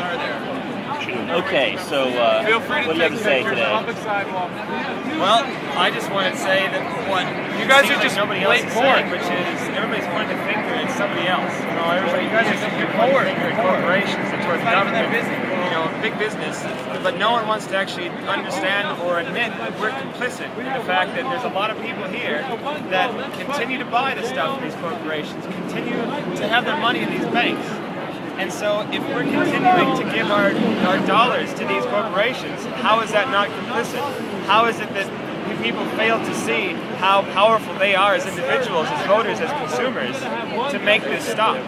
are there? Okay, so what do you have to say today? Well, I just want to say that what You guys are seems just like nobody else late is bored. saying, which is everybody's pointing a finger at somebody else. You know, everybody, you guys are pointing a finger at corporations and towards government, you know, big business, but no one wants to actually understand or admit that we're complicit in the fact that there's a lot of people here that continue to buy the stuff from these corporations, continue to have their money in these banks. And so if we're continuing to give our dollars to these corporations, how is that not complicit? How is it that people fail to see how powerful they are as individuals, as voters, as consumers, to make this stop?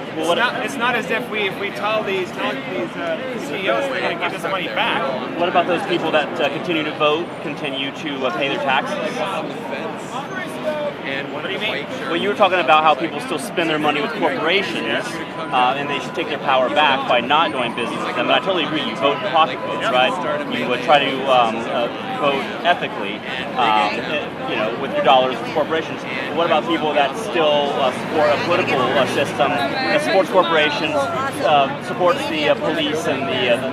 It's not as if we tell these CEOs they're going to give us money back. What about those people that continue to vote, continue to pay their taxes? What do you mean? Well, you were talking about how people still spend their money with corporations, and they should take their power back by not doing business with them. And I totally agree. You vote pocketbooks, right? You would try to vote ethically, with your dollars with corporations. But what about people that still support a political system that supports corporations, supports the police and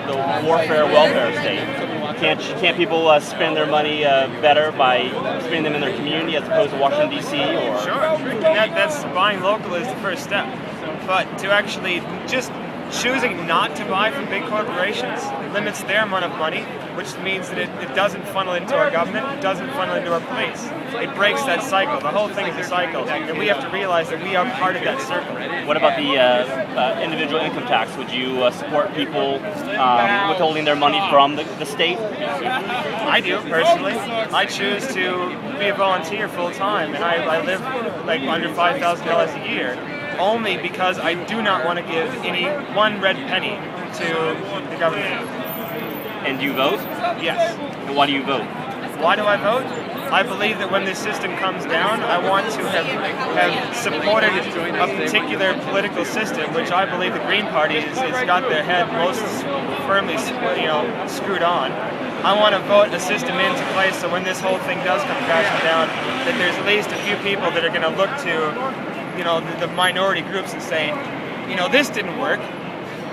the warfare welfare state? Can't people spend their money better by spending them in their community as opposed to Washington, D.C.? Or Sure, and that's buying local is the first step. But to actually just choosing not to buy from big corporations limits their amount of money, which means that it doesn't funnel into our government, it doesn't funnel into our police. It breaks that cycle. The whole thing is a cycle, and we have to realize that we are part of that circle. what about the individual income tax? Would you support people withholding their money from the state? I do, personally. I choose to be a volunteer full-time, and I live like under $5,000 a year, only because I do not want to give any one red penny to the government. And do you vote? Yes. And why do you vote? Why do I vote? I believe that when this system comes down, I want to have supported a particular political system, which I believe the Green Party has got their head most firmly, screwed on. I want to vote a system into place so when this whole thing does come crashing down, that there's at least a few people that are going to look to, the minority groups and say, this didn't work.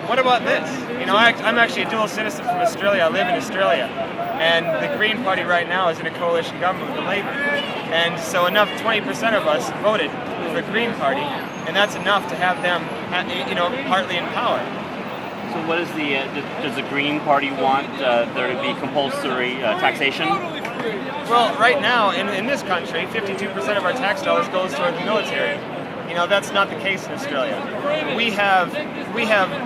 What about this? I'm actually a dual citizen from Australia. I live in Australia. And the Green Party right now is in a coalition government with the Labour. And so 20% of us voted for the Green Party, and that's enough to have them, partly in power. So what is does the Green Party want there to be compulsory taxation? Well, right now, in this country, 52% of our tax dollars goes toward the military. That's not the case in Australia. We have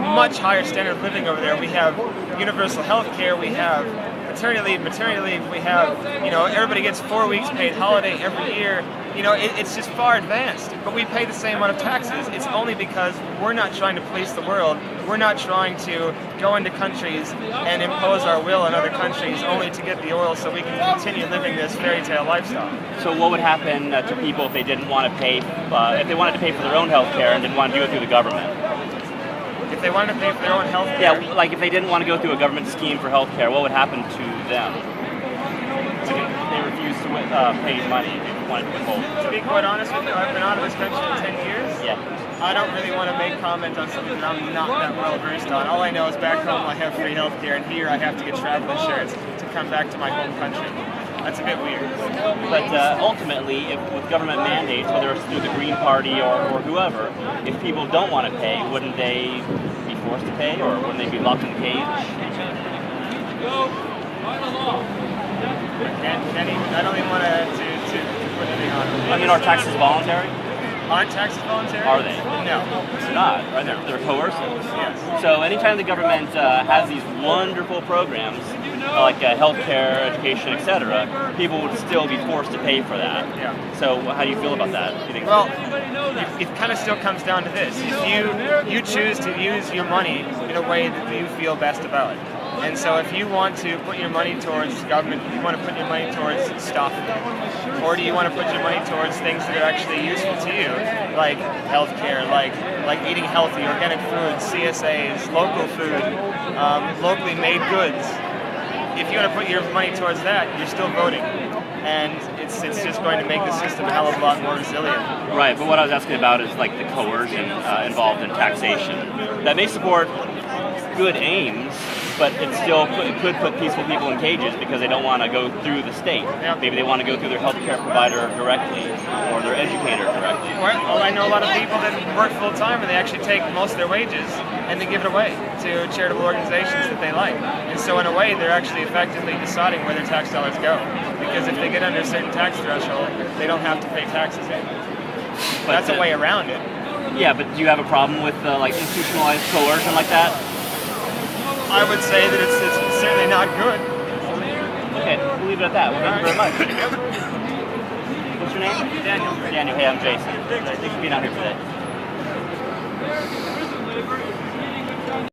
much higher standard of living over there. We have universal health care. We have maternity leave. We have, everybody gets 4 weeks paid holiday every year. It's just far advanced. But we pay the same amount of taxes. It's only because we're not trying to police the world. We're not trying to go into countries and impose our will on other countries only to get the oil so we can continue living this fairy tale lifestyle. So what would happen to people if they didn't want to pay, if they wanted to pay for their own health care and didn't want to do it through the government? If they wanted to pay for their own health care? Yeah, like if they didn't want to go through a government scheme for health care, what would happen to them? They refused to pay money, they wanted to withhold. To be quite honest with you, I've been out of this country for 10 years. Yeah. I don't really want to make comment on something that I'm not that well versed on. All I know is back home I have free health care, and here I have to get travel insurance to come back to my home country. That's a bit weird. But ultimately, with government mandates, whether it's through the Green Party or whoever, if people don't want to pay, wouldn't they be forced to pay, or wouldn't they be locked in the cage? I don't even want to put anything on it. I mean, are taxes voluntary? Aren't taxes voluntary? Are they? No. They're not, right? They're coercive. Yes. So anytime the government has these wonderful programs, like healthcare, education, etc., people would still be forced to pay for that. Yeah. So how do you feel about that? Do you think Well, it kind of still comes down to this. If you choose to use your money in a way that you feel best about. And so if you want to put your money towards government, you want to put your money towards stuff, or do you want to put your money towards things that are actually useful to you, like healthcare, like eating healthy, organic foods, CSAs, local food, locally made goods. If you want to put your money towards that, you're still voting. And it's just going to make the system a hell of a lot more resilient. Right, but what I was asking about is like the coercion involved in taxation. That may support good aims, but it still could put peaceful people in cages because they don't want to go through the state. Yeah. Maybe they want to go through their healthcare provider directly or their educator directly. Well, I know a lot of people that work full time and they actually take most of their wages and they give it away to charitable organizations that they like. And so in a way, they're actually effectively deciding where their tax dollars go. Because if they get under a certain tax threshold, they don't have to pay taxes. That's a way around it. Yeah, but do you have a problem with like institutionalized coercion like that? I would say that it's certainly not good. Okay, we'll leave it at that. Well, thank you very much. What's your name? Daniel. Daniel, hey, I'm Jason. Thanks for being out here today.